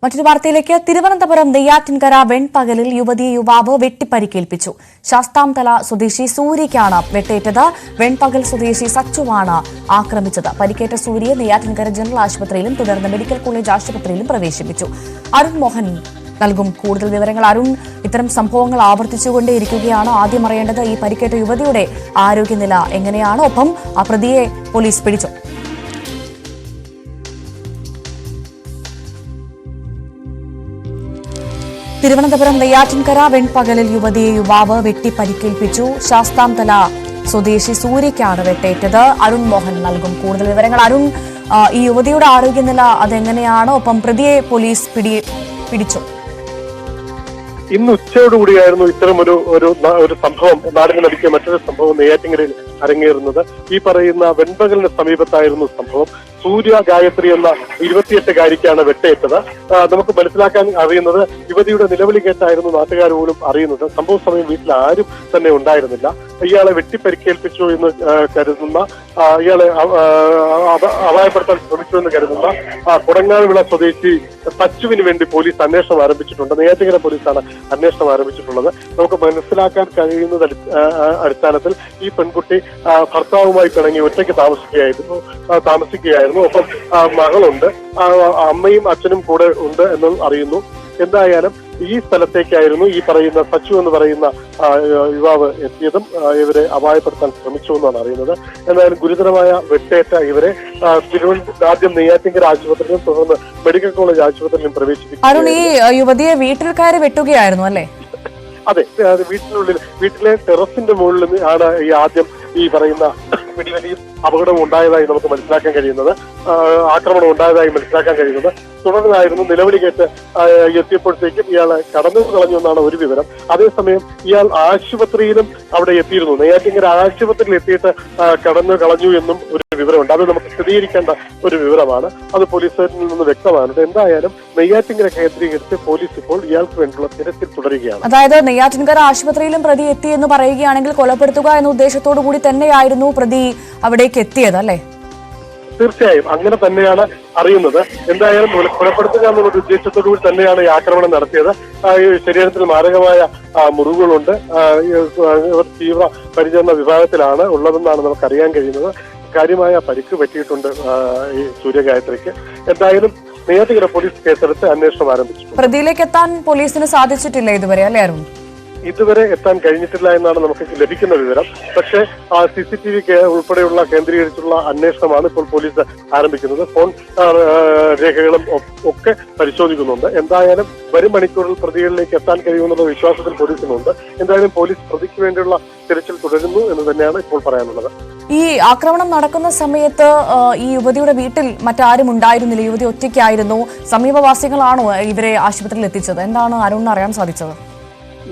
മറ്റൊരു വാർത്തയിലേക്ക്. തിരുവനന്തപുരം നെയ്യാറ്റിൻകര വെൺപകലിൽ യുവതിയെ യുവാവ് വെട്ടിപ്പരിക്കേൽപ്പിച്ചു. ശാസ്താംതല സ്വദേശി സൂര്യയ്ക്കാണ് വെട്ടേറ്റത്. വെൺപകൽ സ്വദേശി സച്ചുവാണ് ആക്രമിച്ചത്. പരിക്കേറ്റ സൂര്യയെ നെയ്യാറ്റിൻകര ജനറൽ ആശുപത്രിയിലും തുടർന്ന് മെഡിക്കൽ കോളേജ് ആശുപത്രിയിലും പ്രവേശിപ്പിച്ചു. അരുൺ മോഹൻ നൽകും കൂടുതൽ വിവരങ്ങൾ. അരുൺ, ഇത്തരം സംഭവങ്ങൾ ആവർത്തിച്ചുകൊണ്ടേയിരിക്കുകയാണ്. ആദ്യം അറിയേണ്ടത് ഈ പരിക്കേറ്റ യുവതിയുടെ ആരോഗ്യനില എങ്ങനെയാണ്? ഒപ്പം ആ പ്രതിയെ പോലീസ് പിടിച്ചു. തിരുവനന്തപുരം നെയ്യാറ്റിൻകര വെൺപകലിൽ യുവതിയെ യുവാവ് വെട്ടിപ്പരിക്കേൽപ്പിച്ചു. ശാസ്താംതല സ്വദേശി സൂര്യയ്ക്കാണ് വെട്ടേറ്റത്. അരുൺ മോഹൻ നൽകും കൂടുതൽ വിവരങ്ങൾ. അരുൺ, ഈ യുവതിയുടെ ആരോഗ്യനില അതെങ്ങനെയാണ്? ഒപ്പം പ്രതിയെ പോലീസ് പിടിച്ചു. ഇന്ന് ഉച്ചയോടുകൂടിയായിരുന്നു ഇത്തരം ഒരു സംഭവം നാടിന് നടിക്കിയ മറ്റൊരു സംഭവം നെയ്യാറ്റിൻകരയിൽ അരങ്ങേറുന്നത്. ഈ പറയുന്ന വെൺപകലിന് സമീപത്തായിരുന്നു സംഭവം. സൂര്യ ഗായത്രി എന്ന 28-കാരിക്കാണ് വെട്ടേറ്റത്. നമുക്ക് മനസ്സിലാക്കാൻ അറിയുന്നത് യുവതിയുടെ നിലവിളി കേട്ടായിരുന്നു നാട്ടുകാർ പോലും അറിയുന്നത്. സംഭവ സമയം വീട്ടിൽ ആരും തന്നെ ഉണ്ടായിരുന്നില്ല. ഇയാളെ വെട്ടിപ്പരിക്കേൽപ്പിച്ചു എന്ന് കരുതുന്ന, ഇയാളെ അപായപ്പെടുത്താൻ ശ്രമിച്ചു എന്ന് കരുതുന്ന കുടങ്ങാവിള സ്വദേശി സച്ചുവിന് വേണ്ടി പോലീസ് അന്വേഷണം ആരംഭിച്ചിട്ടുണ്ട്. നെയ്യാറ്റിൻകര പോലീസാണ് അന്വേഷണം ആരംഭിച്ചിട്ടുള്ളത്. നമുക്ക് മനസ്സിലാക്കാൻ കഴിയുന്ന അടിസ്ഥാനത്തിൽ ഈ പെൺകുട്ടി ഭർത്താവുമായി പിണങ്ങി ഒറ്റയ്ക്ക് താമസിക്കുകയായിരുന്നു. ഒപ്പം മകളുണ്ട്, അമ്മയും അച്ഛനും കൂടെ ഉണ്ട് എന്ന് അറിയുന്നു. എന്തായാലും ഈ സ്ഥലത്തേക്കായിരുന്നു ഈ പറയുന്ന സച്ചു എന്ന് പറയുന്ന യുവാവ് എത്തിയതും ഇവരെ അപായപ്പെടുത്താൻ ശ്രമിച്ചു എന്നാണ് അറിയുന്നത്. എന്തായാലും ഗുരുതരമായ വെട്ടേറ്റ ഇവരെ ആദ്യം നെയ്യാറ്റിൻകര ആശുപത്രിയിലും തുടർന്ന് മെഡിക്കൽ കോളേജ് ആശുപത്രിയിലും പ്രവേശിപ്പിച്ചു. അരുൺ, ഈ യുവതിയെ വീട്ടിൽ കയറി വെട്ടുകയായിരുന്നു അല്ലേ? അതെ, വീട്ടിലെ ടെറസിന്റെ മുകളിൽ ആണ് ഈ ആദ്യം ഈ പറയുന്ന വെടിവലിയും അപകടവും ഉണ്ടായതായി നമുക്ക് മനസ്സിലാക്കാൻ കഴിയുന്നത്, ആക്രമണം ഉണ്ടായതായി മനസ്സിലാക്കാൻ കഴിയുന്നത്. തുടർന്നായിരുന്നു നിലവിളി കേട്ട് എത്തിയപ്പോഴത്തേക്കും ഇയാളെ കടന്നു കളഞ്ഞു എന്നാണ് ഒരു വിവരം. അതേസമയം ഇയാൾ ആശുപത്രിയിലും അവിടെ എത്തിയിരുന്നു. നെയ്യാറ്റിൻകര ആശുപത്രിയിൽ എത്തിയിട്ട് കടന്നു കളഞ്ഞു എന്നും ഒരു വിവരമുണ്ട്. അത് നമുക്ക് സ്ഥിരീകരിക്കേണ്ട ഒരു വിവരമാണ്. അത് പോലീസിൽ നിന്ന് വ്യക്തമാകുന്നത്. എന്തായാലും നെയ്യാറ്റിൻകര കേന്ദ്രീകരിച്ച് പോലീസ് ഇപ്പോൾ ഇയാൾക്ക് വേണ്ടിയുള്ള തിരച്ചിൽ തുടരുകയാണ്. അതായത് നെയ്യാറ്റിൻകര ആശുപത്രിയിലും പ്രതി എത്തി എന്ന് പറയുകയാണെങ്കിൽ കൊലപ്പെടുത്തുക എന്ന ഉദ്ദേശത്തോടു കൂടി തന്നെയായിരുന്നു പ്രതി അവിടേക്ക് എത്തിയത് അല്ലേ? തീർച്ചയായും അങ്ങനെ തന്നെയാണ് അറിയുന്നത്. എന്തായാലും കൊലപ്പെടുത്തുക എന്നുള്ള ഉദ്ദേശത്തോടു കൂടി തന്നെയാണ് ഈ ആക്രമണം നടത്തിയത്. ശരീരത്തിൽ മാരകമായ മുറിവുകളുണ്ട്. ഇവർ തീവ്ര പരിചരണ വിഭാഗത്തിലാണ് ഉള്ളതെന്നാണ് നമുക്ക് അറിയാൻ കഴിയുന്നത്. കാര്യമായ പരിക്ക് പറ്റിയിട്ടുണ്ട് ഈ സൂര്യഗായത്രിക്ക്. എന്തായാലും നെയ്യാറ്റിൻകര പോലീസ് കേസെടുത്ത് അന്വേഷണം ആരംഭിച്ചു. പ്രതിയിലേക്ക് എത്താൻ പോലീസിന് സാധിച്ചിട്ടില്ല ഇതുവരെ അല്ലേ അരുൺ? ഇതുവരെ എത്താൻ കഴിഞ്ഞിട്ടില്ല എന്നാണ് നമുക്ക് ലഭിക്കുന്ന വിവരം. പക്ഷേ CCTV ഉൾപ്പെടെയുള്ള കേന്ദ്രീകരിച്ചുള്ള അന്വേഷണമാണ് ഇപ്പോൾ പോലീസ് ആരംഭിക്കുന്നത്. ഫോൺ രേഖകളും ഒക്കെ പരിശോധിക്കുന്നുണ്ട്. എന്തായാലും വരും മണിക്കൂറിൽ പ്രതികളിലേക്ക് എത്താൻ കഴിയുമെന്നുള്ള വിശ്വാസത്തിൽ പോലീസിനുണ്ട്. എന്തായാലും പോലീസ് പ്രതിക്ക് വേണ്ടിയുള്ള തിരച്ചിൽ തുടരുന്നു എന്ന് തന്നെയാണ് ഇപ്പോൾ പറയാനുള്ളത്. ഈ ആക്രമണം നടക്കുന്ന സമയത്ത് ഈ യുവതിയുടെ വീട്ടിൽ മറ്റാരും ഉണ്ടായിരുന്നില്ല, യുവതി ഒറ്റയ്ക്കായിരുന്നു. സമീപവാസികളാണോ ഇവരെ ആശുപത്രിയിൽ എത്തിച്ചത്? എന്താണ് അരുണിന് അറിയാൻ സാധിച്ചത്?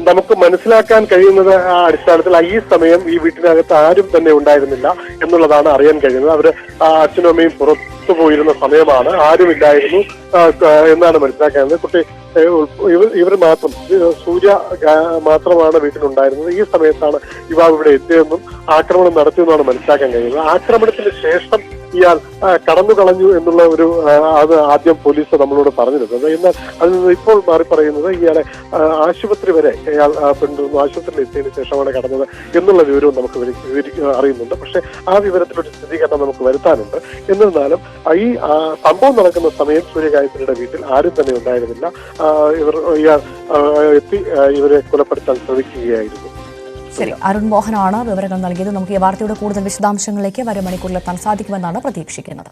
നമുക്ക് മനസ്സിലാക്കാൻ കഴിയുന്നത് അടിസ്ഥാനത്തിൽ ഈ സമയം ഈ വീട്ടിനകത്ത് ആരും തന്നെ ഉണ്ടായിരുന്നില്ല എന്നുള്ളതാണ് അറിയാൻ കഴിയുന്നത്. അവര് അച്ഛനും അമ്മയും പുറത്തു പോയിരുന്ന സമയമാണ്, ആരുമില്ലായിരുന്നു എന്നാണ് മനസ്സിലാക്കുന്നത്. കുട്ടി ഇവർ മാത്രം, സൂര്യ മാത്രമാണ് വീട്ടിലുണ്ടായിരുന്നത്. ഈ സമയത്താണ് യുവാവ് ഇവിടെ എത്തിയതെന്നും ആക്രമണം നടത്തിയെന്നാണ് മനസ്സിലാക്കാൻ കഴിയുന്നത്. ആക്രമണത്തിന് ശേഷം ഇയാൾ കടന്നു കളഞ്ഞു എന്നുള്ള അത് ആദ്യം പോലീസ് നമ്മളോട് പറഞ്ഞിരുന്നത്. എന്നാൽ അതിൽ നിന്ന് ഇപ്പോൾ മാറി പറയുന്നത് ഇയാളെ ആശുപത്രി വരെ ഇയാൾ പെൺകുന്നു ആശുപത്രിയിൽ എത്തിയതിനു ശേഷമാണ് കടന്നത് എന്നുള്ള വിവരവും നമുക്ക് അറിയുന്നുണ്ട്. പക്ഷെ ആ വിവരത്തിലൊരു സ്ഥിരീകരണം നമുക്ക് വരുത്താനുണ്ട്. എന്നിരുന്നാലും ഈ സംഭവം നടക്കുന്ന സമയം സൂര്യഗായത്രിയുടെ വീട്ടിൽ ആരും തന്നെ ഉണ്ടായിരുന്നില്ല. ഇയാൾ എത്തി ഇവരെ കൊലപ്പെടുത്താൻ ശ്രമിക്കുകയായിരുന്നു. ശരി, അരുൺ മോഹനാണ് വിവരങ്ങൾ നൽകിയത്. നമുക്ക് ഈ വാർത്തയുടെ കൂടുതൽ വിശദാംശങ്ങളിലേക്ക് വരും മണിക്കൂറിലെത്താൻ സാധിക്കുമെന്നാണ് പ്രതീക്ഷിക്കുന്നത്.